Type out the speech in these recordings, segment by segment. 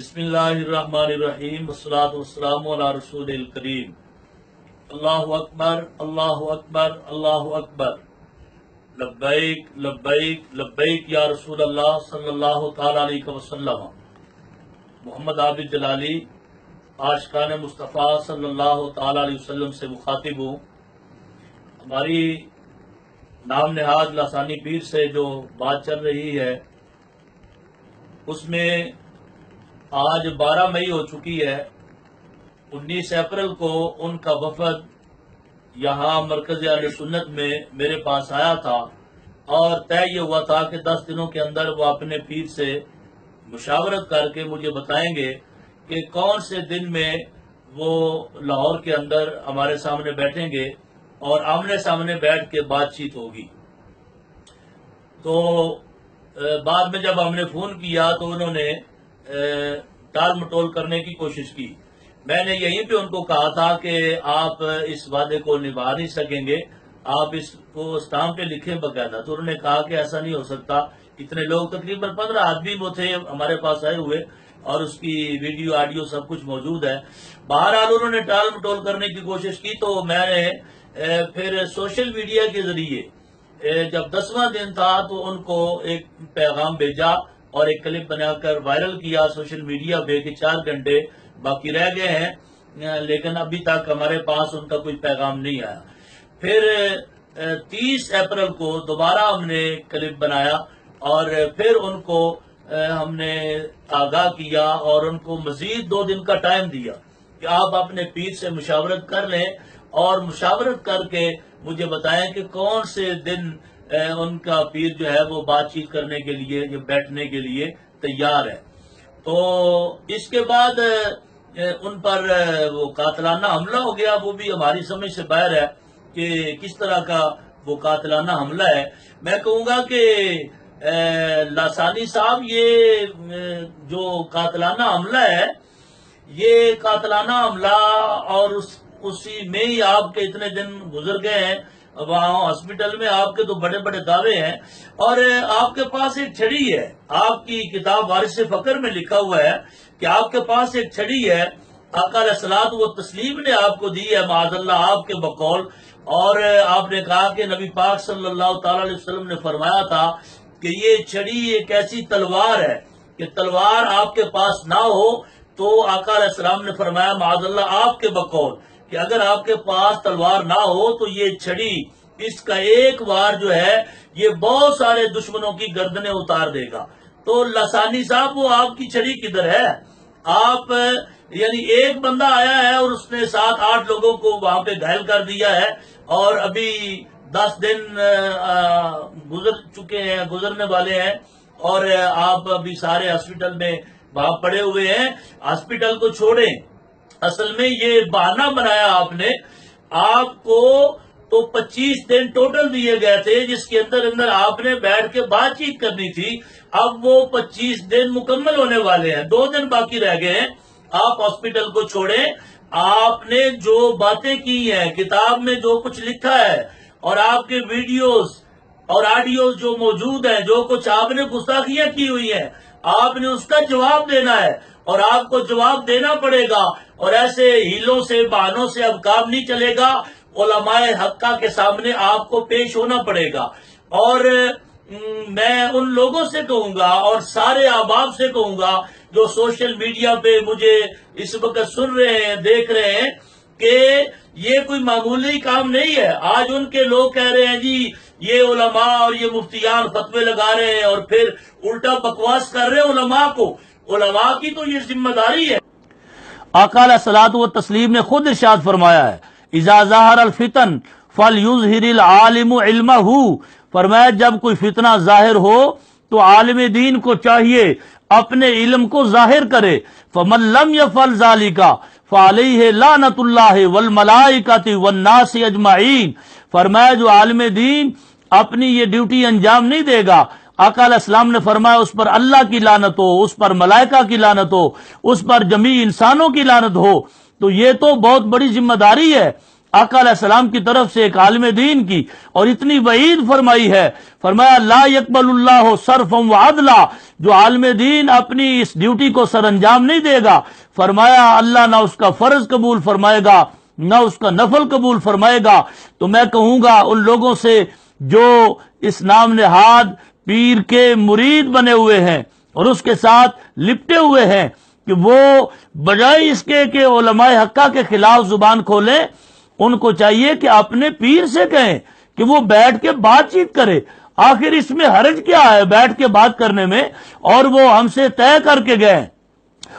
بسم اللہ الرحمن الرحیم والصلاة والسلام علی رسول الکریم۔ اللہ اکبر اللہ اکبر اللہ اکبر، لبیک لبیک لبیک یا رسول اللہ صلی اللہ تعالی علیہ وسلم۔ محمد عابد جلالی عاشقان مصطفیٰ صلی اللہ تعالی علیہ وسلم سے مخاطب ہوں۔ ہماری نام نہاد لسانی پیر سے جو بات چل رہی ہے اس میں آج 12 مئی ہو چکی ہے۔ 19 اپریل کو ان کا وفد یہاں مرکز اہل سنت میں میرے پاس آیا تھا اور طے یہ ہوا تھا کہ 10 دنوں کے اندر وہ اپنے پیر سے مشاورت کر کے مجھے بتائیں گے کہ کون سے دن میں وہ لاہور کے اندر ہمارے سامنے بیٹھیں گے اور آمنے سامنے بیٹھ کے بات چیت ہوگی۔ تو بعد میں جب ہم نے فون کیا تو انہوں نے ٹال مٹول کرنے کی کوشش کی۔ میں نے یہیں پہ ان کو کہا تھا کہ آپ اس وعدے کو نبھا نہیں سکیں گے، آپ اس کو اسٹامپ پہ لکھیں باقاعدہ۔ تو انہوں نے کہا کہ ایسا نہیں ہو سکتا، اتنے لوگ تقریباً 15 آدمی وہ تھے ہمارے پاس آئے ہوئے اور اس کی ویڈیو آڈیو سب کچھ موجود ہے۔ بہرحال انہوں نے ٹال مٹول کرنے کی کوشش کی تو میں نے پھر سوشل میڈیا کے ذریعے جب 10واں دن تھا تو ان کو ایک پیغام بھیجا اور ایک کلپ بنا کر وائرل کیا سوشل میڈیا پہ کہ 4 گھنٹے باقی رہ گئے ہیں لیکن ابھی تک ہمارے پاس ان کا کوئی پیغام نہیں آیا۔ پھر 30 اپریل کو دوبارہ ہم نے کلپ بنایا اور پھر ان کو ہم نے آگاہ کیا اور ان کو مزید 2 دن کا ٹائم دیا کہ آپ اپنے پیر سے مشاورت کر لیں اور مشاورت کر کے مجھے بتائیں کہ کون سے دن ان کا پیر جو ہے وہ بات چیت کرنے کے لیے یا بیٹھنے کے لیے تیار ہے۔ تو اس کے بعد ان پر وہ قاتلانہ حملہ ہو گیا، وہ بھی ہماری سمجھ سے باہر ہے کہ کس طرح کا وہ قاتلانہ حملہ ہے۔ میں کہوں گا کہ لاسانی صاحب یہ جو قاتلانہ حملہ ہے یہ قاتلانہ حملہ اور اسی میں ہی آپ کے اتنے دن گزر گئے ہیں وہاں ہاسپٹل میں، آپ کے تو بڑے بڑے دعوے ہیں اور آپ کے پاس ایک چھڑی ہے۔ آپ کی کتاب وارث فخر میں لکھا ہوا ہے کہ آپ کے پاس ایک چھڑی ہے، آقا علیہ الصلوۃ والتسلیم نے آپ کو دی ہے معاذ اللہ آپ کے بقول، اور آپ نے کہا کہ نبی پاک صلی اللہ تعالی علیہ وسلم نے فرمایا تھا کہ یہ چھڑی ایک ایسی تلوار ہے کہ تلوار آپ کے پاس نہ ہو تو آقا علیہ السلام نے فرمایا معاذ اللہ آپ کے بقول کہ اگر آپ کے پاس تلوار نہ ہو تو یہ چھڑی اس کا ایک وار جو ہے یہ بہت سارے دشمنوں کی گردنیں اتار دے گا۔ تو لسانی صاحب وہ آپ کی چھڑی کدھر ہے؟ آپ یعنی ایک بندہ آیا ہے اور اس نے 7-8 لوگوں کو وہاں پہ گھائل کر دیا ہے اور ابھی 10 دن گزر چکے ہیں، گزرنے والے ہیں اور آپ ابھی سارے ہاسپٹل میں وہاں پڑے ہوئے ہیں۔ ہاسپٹل کو چھوڑیں، اصل میں یہ بہانہ بنایا آپ نے، آپ کو تو 25 دن ٹوٹل دیے گئے تھے جس کے اندر آپ نے بیٹھ کے بات چیت کرنی تھی۔ اب وہ 25 دن مکمل ہونے والے ہیں، 2 دن باقی رہ گئے ہیں۔ آپ ہاسپٹل کو چھوڑیں، آپ نے جو باتیں کی ہیں، کتاب میں جو کچھ لکھا ہے اور آپ کے ویڈیوز اور آڈیوز جو موجود ہیں، جو کچھ آپ نے گستاخیاں کی ہوئی ہیں، آپ نے اس کا جواب دینا ہے اور آپ کو جواب دینا پڑے گا اور ایسے ہیلوں سے بہانوں سے اب کام نہیں چلے گا۔ علماء حقہ کے سامنے آپ کو پیش ہونا پڑے گا اور میں ان لوگوں سے کہوں گا اور سارے احباب سے کہوں گا جو سوشل میڈیا پہ مجھے اس وقت سن رہے ہیں، دیکھ رہے ہیں کہ یہ کوئی معمولی کام نہیں ہے۔ آج ان کے لوگ کہہ رہے ہیں جی یہ علماء اور یہ مفتیان فتوے لگا رہے ہیں اور پھر الٹا بکواس کر رہے ہیں علماء کو۔ علماء کی تو یہ ذمہ داری ہے۔ آقا علیہ الصلوۃ والتسلیم نے خود ارشاد فرمایا ہے اذا ظہر الفتن فلیظہر العالم علمہ، فرمایا جب کوئی فتنہ ظاہر ہو تو عالم دین کو چاہیے اپنے علم کو ظاہر کرے۔ فمن لم یفعل ذلک فعلیہ لعنۃ اللہ والملائکۃ والناس اجمعین، فرمایا جو عالم دین اپنی یہ ڈیوٹی انجام نہیں دے گا، آقا علیہ السلام نے فرمایا اس پر اللہ کی لعنت ہو، اس پر ملائکہ کی لعنت ہو، اس پر جمیع انسانوں کی لعنت ہو۔ تو یہ تو بہت بڑی ذمہ داری ہے آقا علیہ السلام کی طرف سے ایک عالم دین کی، اور اتنی وعید فرمائی ہے، فرمایا لا يقبل اللہ صرفا وعدلا، جو عالم دین اپنی اس ڈیوٹی کو سر انجام نہیں دے گا، فرمایا اللہ نہ اس کا فرض قبول فرمائے گا نہ اس کا نفل قبول فرمائے گا۔ تو میں کہوں گا ان لوگوں سے جو اس نام نہاد پیر کے مرید بنے ہوئے ہیں اور اس کے ساتھ لپٹے ہوئے ہیں، کہ وہ بجائے اس کے کہ علماء حقہ کے خلاف زبان کھولیں، ان کو چاہیے کہ اپنے پیر سے کہیں کہ وہ بیٹھ کے بات چیت کرے۔ آخر اس میں حرج کیا ہے بیٹھ کے بات کرنے میں؟ اور وہ ہم سے طے کر کے گئے،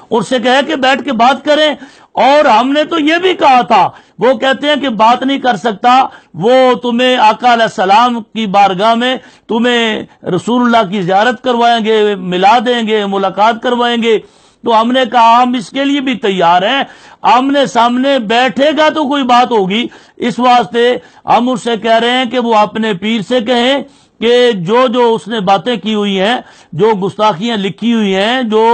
اس سے کہے کہ بیٹھ کے بات کریں، اور ہم نے تو یہ بھی کہا تھا، وہ کہتے ہیں کہ بات نہیں کر سکتا، وہ تمہیں آقا علیہ السلام کی بارگاہ میں تمہیں رسول اللہ کی زیارت کروائیں گے، ملا دیں گے، ملاقات کروائیں گے۔ تو ہم نے کہا ہم اس کے لیے بھی تیار ہیں، آمنے سامنے بیٹھے گا تو کوئی بات ہوگی، اس واسطے ہم اس سے کہہ رہے ہیں کہ وہ اپنے پیر سے کہیں کہ جو اس نے باتیں کی ہوئی ہیں، جو گستاخیاں لکھی ہوئی ہیں، جو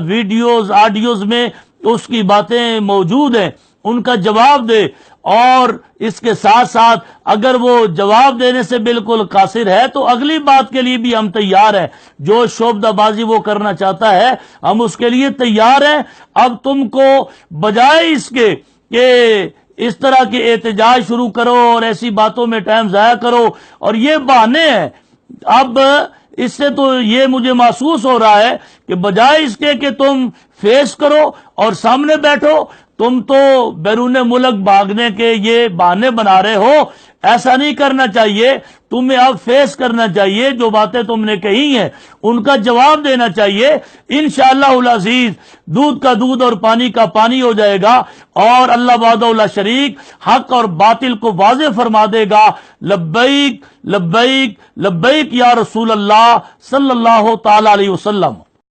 ویڈیوز آڈیوز میں اس کی باتیں موجود ہیں، ان کا جواب دے، اور اس کے ساتھ ساتھ اگر وہ جواب دینے سے بالکل قاصر ہے تو اگلی بات کے لیے بھی ہم تیار ہیں، جو شعبدہ بازی وہ کرنا چاہتا ہے ہم اس کے لیے تیار ہیں۔ اب تم کو بجائے اس کے کہ اس طرح کے احتجاج شروع کرو اور ایسی باتوں میں ٹائم ضائع کرو، اور یہ بہانے ہیں، اب اس سے تو یہ مجھے محسوس ہو رہا ہے کہ بجائے اس کے کہ تم فیس کرو اور سامنے بیٹھو، تم تو بیرون ملک بھاگنے کے یہ بہانے بنا رہے ہو۔ ایسا نہیں کرنا چاہیے، تمہیں اب فیس کرنا چاہیے، جو باتیں تم نے کہی ہیں ان کا جواب دینا چاہیے۔ انشاءاللہ العزیز دودھ کا دودھ اور پانی کا پانی ہو جائے گا، اور اللہ وحدہ لا شریک حق اور باطل کو واضح فرما دے گا۔ لبیک لبیک لبیک یا رسول اللہ صلی اللہ تعالی علیہ وسلم۔